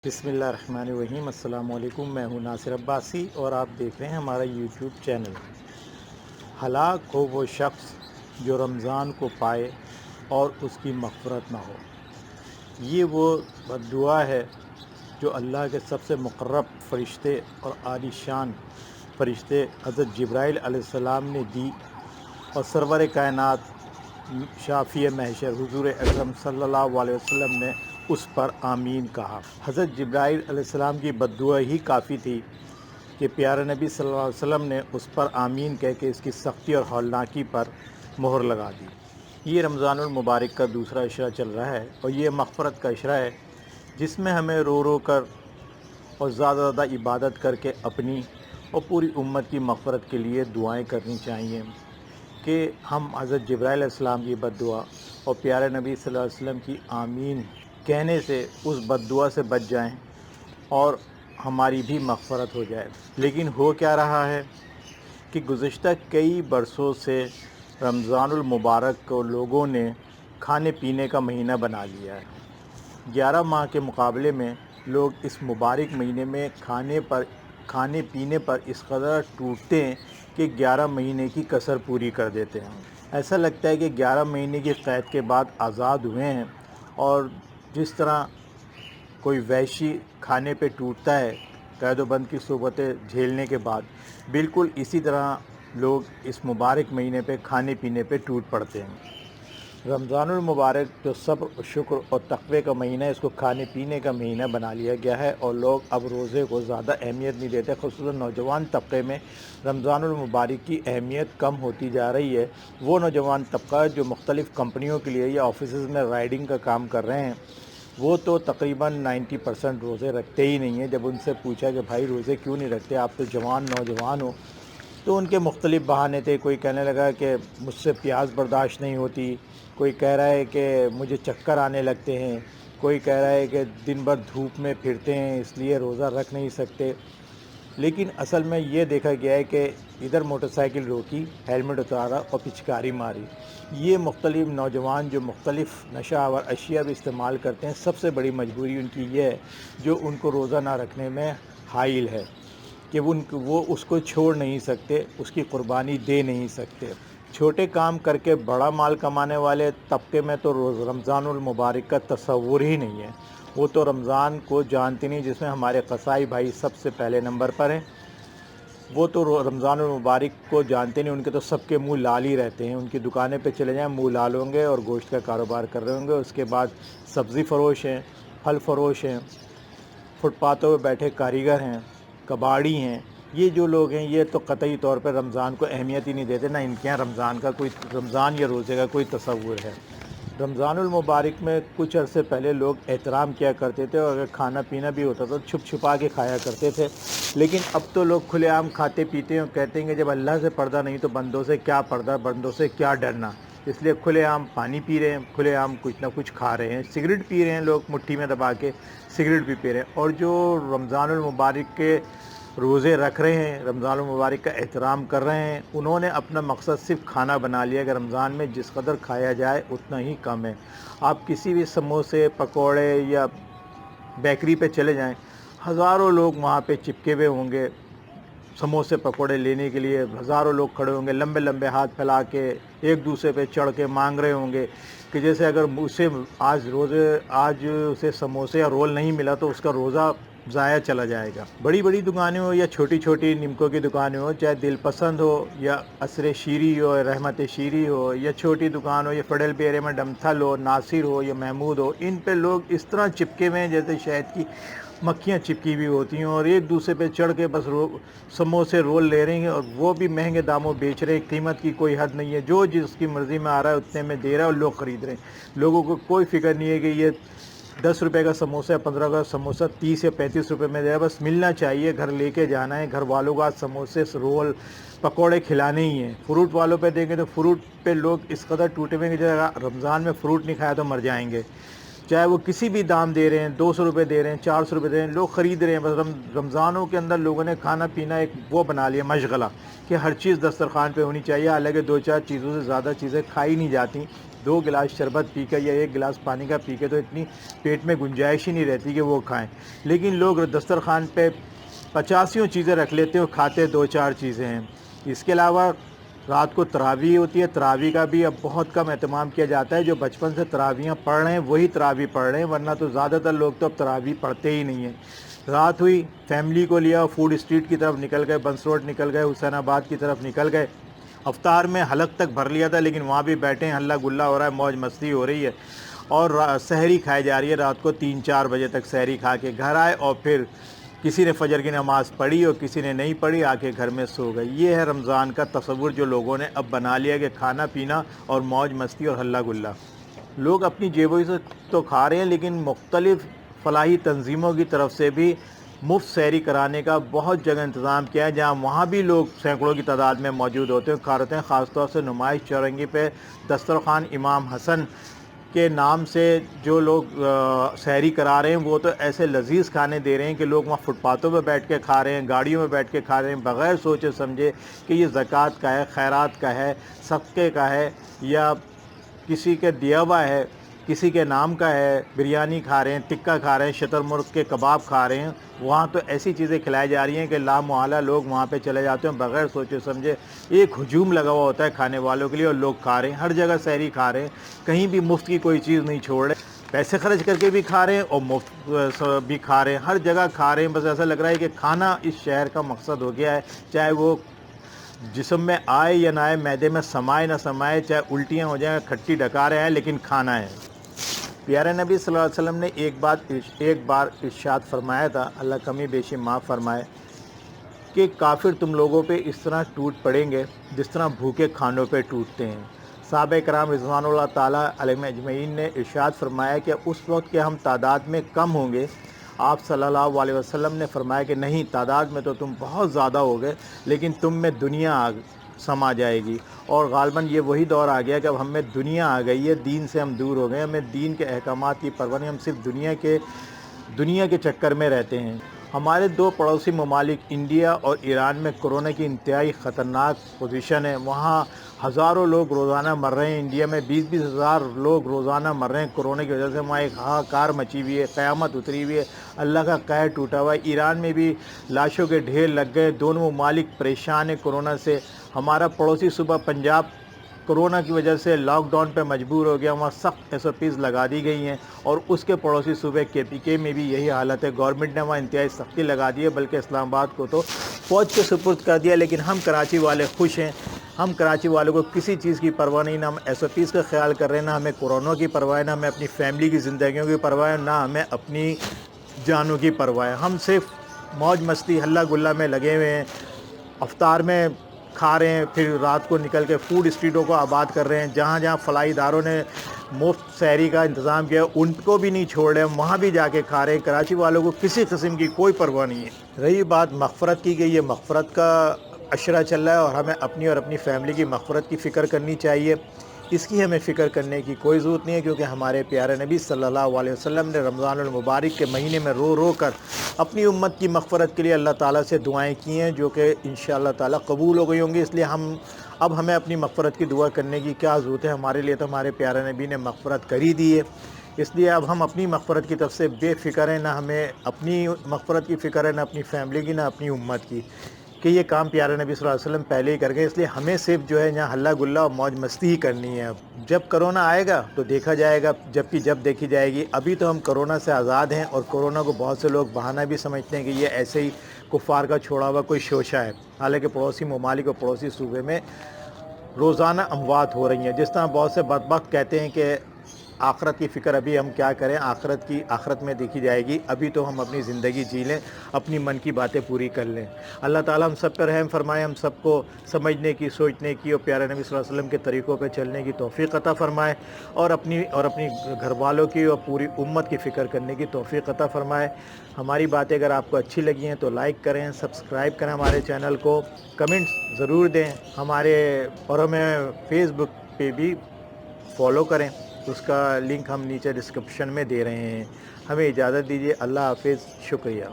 بسم اللہ الرحمن الرحیم۔ السلام علیکم، میں ہوں ناصر عباسی اور آپ دیکھ رہے ہیں ہمارا یوٹیوب چینل۔ ہلاک ہو وہ شخص جو رمضان کو پائے اور اس کی مغفرت نہ ہو۔ یہ وہ بد دعا ہے جو اللہ کے سب سے مقرب فرشتے اور عالی شان فرشتے حضرت جبرائیل علیہ السلام نے دی اور سرور کائنات شافی محشر حضور اکرم صلی اللہ علیہ وسلم نے اس پر آمین کہا۔ حضرت جبرائیل علیہ السلام کی بد دعا ہی کافی تھی کہ پیارے نبی صلی اللہ علیہ وسلم نے اس پر آمین کہہ کے اس کی سختی اور ہولناکی پر مہر لگا دی۔ یہ رمضان المبارک کا دوسرا عشرہ چل رہا ہے اور یہ مغفرت کا عشرہ ہے، جس میں ہمیں رو رو کر اور زیادہ زیادہ عبادت کر کے اپنی اور پوری امت کی مغفرت کے لیے دعائیں کرنی چاہیے کہ ہم حضرت جبرائیل علیہ السلام کی بد دعا اور پیارے نبی صلی اللہ علیہ وسلم کی آمین کہنے سے اس بد دعا سے بچ جائیں اور ہماری بھی مغفرت ہو جائے۔ لیکن ہو کیا رہا ہے کہ گزشتہ کئی برسوں سے رمضان المبارک کو لوگوں نے کھانے پینے کا مہینہ بنا لیا ہے۔ 11 ماہ کے مقابلے میں لوگ اس مبارک مہینے میں کھانے پینے پر اس قدر ٹوٹتے ہیں کہ 11 مہینے کی کسر پوری کر دیتے ہیں۔ ایسا لگتا ہے کہ 11 مہینے کی قید کے بعد آزاد ہوئے ہیں، اور جس طرح کوئی وحشی کھانے پہ ٹوٹتا ہے قید و بند کی صحبتیں جھیلنے کے بعد، بالکل اسی طرح لوگ اس مبارک مہینے پہ کھانے پینے پہ ٹوٹ پڑتے ہیں۔ رمضان المبارک جو صبر و شکر اور تقوی کا مہینہ ہے، اس کو کھانے پینے کا مہینہ بنا لیا گیا ہے اور لوگ اب روزے کو زیادہ اہمیت نہیں دیتے۔ خصوصاً نوجوان طبقے میں رمضان المبارک کی اہمیت کم ہوتی جا رہی ہے۔ وہ نوجوان طبقہ جو مختلف کمپنیوں کے لیے یا آفیسز میں رائڈنگ کا کام کر رہے ہیں، وہ تو تقریباً 90% روزے رکھتے ہی نہیں ہیں۔ جب ان سے پوچھا کہ بھائی روزے کیوں نہیں رکھتے، آپ تو نوجوان ہو، تو ان کے مختلف بہانے تھے۔ کوئی کہنے لگا کہ مجھ سے پیاز برداشت نہیں ہوتی، کوئی کہہ رہا ہے کہ مجھے چکر آنے لگتے ہیں، کوئی کہہ رہا ہے کہ دن بھر دھوپ میں پھرتے ہیں اس لیے روزہ رکھ نہیں سکتے۔ لیکن اصل میں یہ دیکھا گیا ہے کہ ادھر موٹر سائیکل روکی، ہیلمٹ اتارا اور پچکاری ماری۔ یہ مختلف نوجوان جو مختلف نشہ آور اشیاء بھی استعمال کرتے ہیں، سب سے بڑی مجبوری ان کی یہ ہے جو ان کو روزہ نہ رکھنے میں حائل ہے کہ وہ اس کو چھوڑ نہیں سکتے، اس کی قربانی دے نہیں سکتے۔ چھوٹے کام کر کے بڑا مال کمانے والے طبقے میں تو رمضان المبارک کا تصور ہی نہیں ہے۔ وہ تو رمضان کو جانتے نہیں، جس میں ہمارے قصائی بھائی سب سے پہلے نمبر پر ہیں۔ وہ تو رمضان المبارک کو جانتے نہیں، ان کے تو سب کے منہ لال ہی رہتے ہیں۔ ان کی دکانیں پہ چلے جائیں، منہ لال ہوں گے اور گوشت کا کاروبار کر رہے ہوں گے۔ اس کے بعد سبزی فروش ہیں، پھل فروش ہیں، فٹ پاتھوں پہ بیٹھے کاریگر ہیں، کباڑی ہیں۔ یہ جو لوگ ہیں یہ تو قطعی طور پہ رمضان کو اہمیت ہی نہیں دیتے، نہ ان کے یہاں رمضان یا روزے کا کوئی تصور ہے۔ رمضان المبارک میں کچھ عرصے پہلے لوگ احترام کیا کرتے تھے، اور اگر کھانا پینا بھی ہوتا تھا چھپ چھپا کے کھایا کرتے تھے۔ لیکن اب تو لوگ کھلے عام کھاتے پیتے ہیں اور کہتے ہیں کہ جب اللہ سے پردہ نہیں تو بندوں سے کیا پردہ، بندوں سے کیا ڈرنا۔ اس لیے کھلے عام پانی پی رہے ہیں، کھلے عام کچھ نہ کچھ کھا رہے ہیں، سگریٹ پی رہے ہیں، لوگ مٹھی میں دبا کے سگریٹ بھی پی رہے ہیں۔ اور جو رمضان المبارک کے روزے رکھ رہے ہیں، رمضان المبارک کا احترام کر رہے ہیں، انہوں نے اپنا مقصد صرف کھانا بنا لیا کہ رمضان میں جس قدر کھایا جائے اتنا ہی کم ہے۔ آپ کسی بھی سموسے، پکوڑے یا بیکری پہ چلے جائیں، ہزاروں لوگ وہاں پہ چپکے ہوئے ہوں گے سموسے پکوڑے لینے کے لیے، ہزاروں لوگ کھڑے ہوں گے لمبے لمبے ہاتھ پھیلا کے، ایک دوسرے پہ چڑھ کے مانگ رہے ہوں گے کہ جیسے اگر آج اسے سموسے یا رول نہیں ملا تو اس کا روزہ ضائع چلا جائے گا۔ بڑی بڑی دکانیں ہو یا چھوٹی چھوٹی نمکوں کی دکانیں ہو، چاہے دل پسند ہو یا عصر شیری ہو یا رحمت شیری ہو، یا چھوٹی دکان ہو یا فڈل بیرے میں ڈمتھل ہو، ناصر ہو یا محمود ہو، ان پہ لوگ اس طرح چپکے ہوئے ہیں جیسے شہد کی مکھیاں چپکی ہوئی ہوتی ہیں، اور ایک دوسرے پہ چڑھ کے بس سموسے رول لے رہے ہیں، اور وہ بھی مہنگے داموں بیچ رہے ہیں، قیمت کی کوئی حد نہیں ہے، جو جس کی مرضی میں آ رہا ہے اتنے میں دے رہا ہے اور لوگ خرید رہے ہیں۔ لوگوں کو کوئی فکر نہیں ہے کہ یہ 10 روپے کا سموسہ، 15 کا سموسہ 30 یا 35 روپے میں دے رہا ہے، بس ملنا چاہیے، گھر لے کے جانا ہے، گھر والوں کا سموسے رول پکوڑے کھلانے ہی ہیں۔ فروٹ والوں پہ دیں گے تو فروٹ پہ لوگ اس قدر ٹوٹے ہوئے ہیں کہ رمضان میں فروٹ نہیں کھایا تو مر جائیں گے، چاہے وہ کسی بھی دام دے رہے ہیں، 200 روپے دے رہے ہیں، 400 روپے دے رہے ہیں، لوگ خرید رہے ہیں۔ بس رمضانوں کے اندر لوگوں نے کھانا پینا ایک وہ بنا لیا مشغلہ کہ ہر چیز دسترخوان پہ ہونی چاہیے، حالانکہ 2-4 چیزوں سے زیادہ چیزیں کھائی نہیں جاتی۔ 2 गिलास शरबत पी के या 1 गिलास पानी का पी के तो इतनी पेट में गुंजाइश ही नहीं रहती कि वो खाएं। लेकिन लोग दस्तरखान पे 85 चीज़ें रख लेते हैं और खाते 2-4 चीज़ें हैं। इसके अलावा रात को तरावी होती है, तरावी का भी अब बहुत कम एहतमाम किया जाता है। जो बचपन से तरावियाँ पढ़ रहे हैं वही तरावी पढ़ रहे हैं, वरना तो ज़्यादातर लोग तो अब तरावी पढ़ते ही नहीं हैं। रात हुई, फैमिली को लिया, फूड स्ट्रीट की तरफ निकल गए, बंस रोड निकल गए, हुसैनाबाद की तरफ निकल गए। अफ्तार में हलक तक भर लिया था, लेकिन वहाँ भी बैठे हैं, हल्ला गुल्ला हो रहा है, मौज मस्ती हो रही है और सहरी खाई जा रही है। रात को 3-4 बजे तक सहरी खा के घर आए और फिर किसी ने फजर की नमाज़ पढ़ी और किसी ने नहीं पढ़ी, आके घर में सो गए। ये है रमज़ान का तसव्वुर जो लोगों ने अब बना लिया कि खाना पीना और मौज मस्ती और हल्ला गुल्ला। लोग अपनी जेबों से तो खा रहे हैं, लेकिन मुख्तलिफ़ फलाही तंजीमों की तरफ से भी मुफ्त सहरी कराने का बहुत जगह इंतज़ाम किया है, जहाँ वहाँ भी लोग सैकड़ों की तादाद में मौजूद होते हैं, खाते हैं। ख़ास तौर से नुमाइश चौरंगी पे दस्तरखान इमाम हसन के नाम से जो लोग सहरी करा रहे हैं, वो तो ऐसे लजीज़ खाने दे रहे हैं कि लोग वहाँ फुटपाथों पे बैठ के खा रहे हैं, गाड़ियों में बैठ के खा रहे हैं, बग़ैर सोचे समझे कि ये ज़कात का है, खैरात का है, सदक़े का है या किसी के दिया हुआ है, किसी के नाम का है। बिरयानी खा रहे हैं, टिक्का खा रहे हैं, शतरमुर्ग के कबाब खा रहे हैं। वहाँ तो ऐसी चीज़ें खिलाई जा रही हैं कि लामुआला लोग वहाँ पे चले जाते हैं बग़ैर सोचे समझे। एक हुजूम लगा हुआ होता है खाने वालों के लिए और लोग खा रहे हैं, हर जगह सहरी खा रहे हैं, कहीं भी मुफ्त की कोई चीज़ नहीं छोड़ रहे। पैसे खर्च करके भी खा रहे हैं और मुफ्त भी खा रहे हैं, हर जगह खा रहे हैं। बस ऐसा लग रहा है कि खाना इस शहर का मकसद हो गया है, चाहे वो जिस्म में आए या ना आए, मैदे में समाए ना समाए, चाहे उल्टियाँ हो जाएँ, खट्टी डकारें आए, लेकिन खाना है। प्यारे नबी सल्लल्लाहु अलैहि वसल्लम ने एक बार इरशाद फरमाया था, अल्लाह कमी बेशी माफ़ फरमाए, कि काफिर तुम लोगों पे इस तरह टूट पड़ेंगे जिस तरह भूखे खानों पे टूटते हैं। साहबे कराम रिज़वानुल्लाह ताला अलैहिम अजमईन ने इरशाद फरमाया कि उस वक्त के हम तादाद में कम होंगे। आप सल्लल्लाहु अलैहि वसल्लम ने फरमाया कि नहीं, तादाद में तो तुम बहुत ज़्यादा हो गए, लेकिन तुम में दुनिया समा जाएगी। और ग़ालिबन ये वही दौर आ गया कि अब हमें दुनिया आ गई है, दीन से हम दूर हो गए, हमें दीन के अहकामात की परवाह नहीं, हम सिर्फ दुनिया के चक्कर में रहते हैं। हमारे 2 पड़ोसी ममालिक इंडिया और ईरान में कोरोना की इंतहाई ख़तरनाक पोजीशन है। वहाँ हज़ारों लोग रोज़ाना मर रहे हैं। इंडिया में 20-20 हज़ार लोग रोज़ाना मर रहे हैं कोरोना की वजह से। वहाँ एक हाहाकार मची हुई है, क़यामत उतरी हुई है, अल्लाह का कहर टूटा हुआ है। ईरान में भी लाशों के ढेर लग गए। दोनों ममालिक परेशान हैं कोरोना से। हमारा पड़ोसी सूबा पंजाब कोरोना की वजह से लॉकडाउन पे मजबूर हो गया, वहाँ सख्त SOPs लगा दी गई हैं और उसके पड़ोसी सूबे KPK में भी यही हालत है। गवर्नमेंट ने वहाँ इंतहाई सख्ती लगा दी है, बल्कि इस्लामाबाद को तो फ़ौज के सुपुर्द कर दिया। लेकिन हम कराची वाले खुश हैं। हम कराची वालों को किसी चीज़ की परवाह नहीं, ना हम SOPs का ख्याल कर रहे हैं, ना हमें कोरोना की परवाह है, ना हमें अपनी फैमिली की ज़िंदगियों की परवाह है, ना हमें अपनी जानों की परवाह है। हम सिर्फ मौज मस्ती हल्ला गुल्ला में लगे हुए हैं। अफ्तार में खा रहे हैं, फिर रात को निकल के फूड स्ट्रीटों को आबाद कर रहे हैं। जहाँ जहाँ फलाही इदारों ने मुफ्त सहरी का इंतज़ाम किया, उनको भी नहीं छोड़ रहे हैं, वहाँ भी जाके खा रहे हैं। कराची वालों को किसी किस्म की कोई परवाह नहीं है। रही बात मग़फ़रत की गई है, मग़फ़रत का अशरा चल रहा है और हमें अपनी और अपनी फैमिली की मग़फ़रत की फ़िक्र करनी चाहिए। इसकी हमें फ़िक्र करने की कोई ज़रूरत नहीं है, क्योंकि हमारे प्यारे नबी सल्लल्लाहु अलैहि वसल्लम ने रमज़ानुल मुबारक के महीने में रो रो कर अपनी उम्मत की मग़फ़रत के लिए अल्लाह ताला से दुआएं की हैं, जो कि इंशाअल्लाह ताला कबूल हो गई होंगी। इसलिए अब हमें अपनी मग़फ़रत की दुआ करने की क्या ज़रूरत है। हमारे लिए तो हमारे प्यारे नबी ने मग़फ़रत कर ही दी है। इसलिए अब हम अपनी मग़फ़रत की तरफ से बेफ़िक्र हैं, ना हमें अपनी मग़फ़रत की फ़िक्र है, ना अपनी फैमिली की, ना अपनी उम्मत की, कि ये काम प्यारे नबी सल्लल्लाहु अलैहि वसल्लम पहले ही कर गए। इसलिए हमें सिर्फ जो है यहाँ हल्ला गुल्ला और मौज मस्ती ही करनी है। अब जब कोरोना आएगा तो देखा जाएगा, जबकि जब देखी जाएगी। अभी तो हम कोरोना से आज़ाद हैं और कोरोना को बहुत से लोग बहाना भी समझते हैं कि ये ऐसे ही कुफ़ार का छोड़ा हुआ कोई शोशा है। हालांकि पड़ोसी ममालिक और पड़ोसी सूबे में रोज़ाना अमवात हो रही हैं। जिस तरह बहुत से बदबख्त कहते हैं कि आखरत की फ़िक्र अभी हम क्या करें, आखरत में देखी जाएगी। अभी तो हम अपनी ज़िंदगी जी लें, अपनी मन की बातें पूरी कर लें। अल्लाह ताला हम सब पर रहम फरमाए, हम सबको समझने की, सोचने की और प्यारे नबी सल्लल्लाहु अलैहि वसल्लम के तरीक़ों पर चलने की तौफ़ीक़ अता फ़रमाए और अपनी घर वालों की और पूरी उम्मत की फ़िक्र करने की तौफ़ीक़ अता फ़रमाए। हमारी बातें अगर आपको अच्छी लगी हैं तो लाइक करें, सब्सक्राइब करें हमारे चैनल को, कमेंट्स ज़रूर दें और हमें फ़ेसबुक पे भी फॉलो करें। उसका लिंक हम नीचे डिस्क्रिप्शन में दे रहे हैं। हमें इजाज़त दीजिए। अल्लाह हाफ़िज़। शुक्रिया।